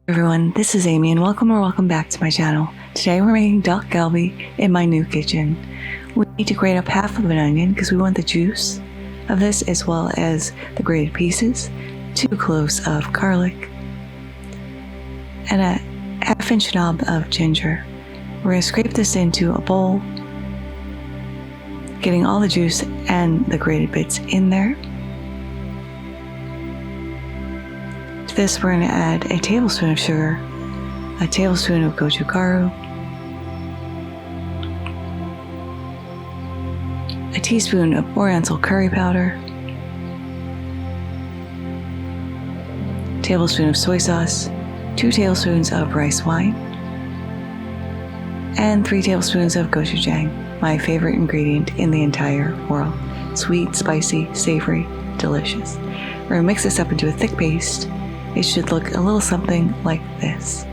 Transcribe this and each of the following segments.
Everyone, this is Amy and welcome back to my channel. Today we're making Dak Galbi in my new kitchen. We need to grate up half of an onion because we want the juice of this as well as the grated pieces, 2 cloves of garlic, and a half-inch knob of ginger. We're going to scrape this into a bowl, getting all the juice and the grated bits in there. To this we're going to add a tablespoon of sugar, a tablespoon of gochugaru, a teaspoon of oriental curry powder, a tablespoon of soy sauce, 2 tablespoons of rice wine, and 3 tablespoons of gochujang, my favorite ingredient in the entire world. Sweet, spicy, savory, delicious. We're going to mix this up into a thick paste. It should look a little something like this.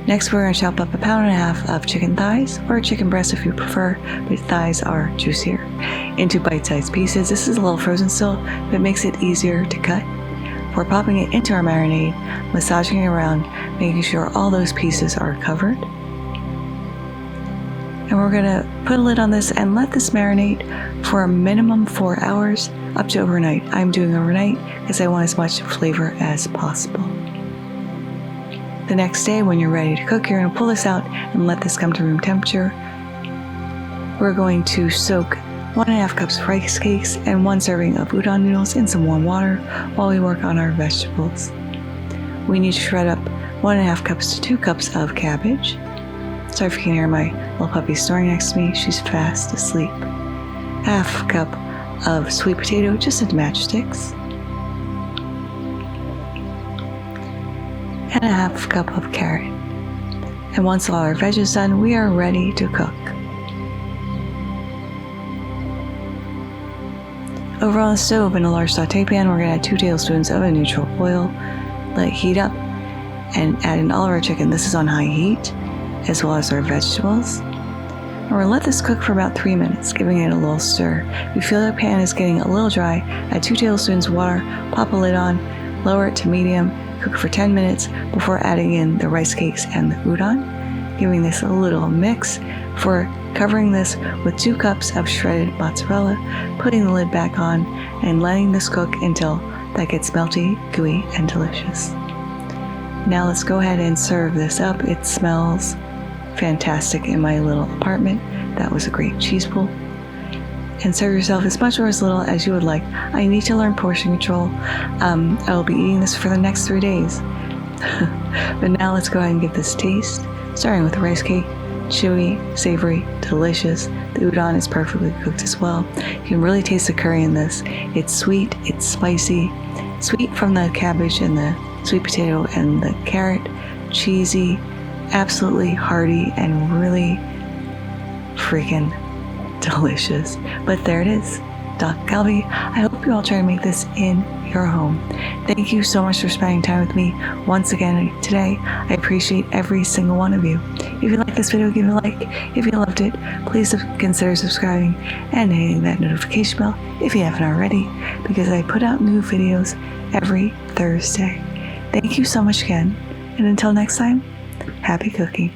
Next, we're going to chop up 1.5 pounds of chicken thighs, or chicken breast if you prefer, but thighs are juicier, into bite-sized pieces. This is a little frozen still, but it makes it easier to cut. We're popping it into our marinade, massaging it around, making sure all those pieces are covered. And we're going to put a lid on this and let this marinate for a minimum 4 hours, up to overnight. I'm doing overnight because I want as much flavor as possible. The next day, when you're ready to cook, you're going to pull this out and let this come to room temperature. We're going to soak 1.5 cups of rice cakes and 1 serving of udon noodles in some warm water while we work on our vegetables. We need to shred up 1.5 cups to 2 cups of cabbage. Sorry if you can hear my little puppy snoring next to me. She's fast asleep. 1/2 cup of sweet potato, just into matchsticks. And 1/2 cup of carrot. And once all our veg is done, we are ready to cook. Over on the stove in a large saute pan, we're going to add 2 tablespoons of a neutral oil. Let it heat up and add in all of our chicken. This is on high heat, as well as our vegetables. And we'll let this cook for about 3 minutes, giving it a little stir. If you feel the pan is getting a little dry, add 2 tablespoons of water, pop a lid on, lower it to medium, cook for 10 minutes before adding in the rice cakes and the udon, giving this a little mix. For covering this with 2 cups of shredded mozzarella, putting the lid back on, and letting this cook until that gets melty, gooey, and delicious. Now let's go ahead and serve this up. It smells fantastic in my little apartment. That was a great cheese pull. And serve yourself as much or as little as you would like. I need to learn portion control. I will be eating this for the next 3 days. But now let's go ahead and give this a taste, starting with the rice cake. Chewy, savory, delicious. The udon is perfectly cooked as well. You can really taste the curry in this. It's sweet, it's spicy. Sweet from the cabbage and the sweet potato and the carrot. Cheesy, absolutely hearty, and really freaking delicious. But there it is, Dak Galbi. I hope you all try to make this in your home. Thank you so much for spending time with me once again today. I appreciate every single one of you. If you like this video, give it a like. If you loved it, please consider subscribing and hitting that notification bell if you haven't already, because I put out new videos every Thursday. Thank you so much again, and until next time, happy cooking.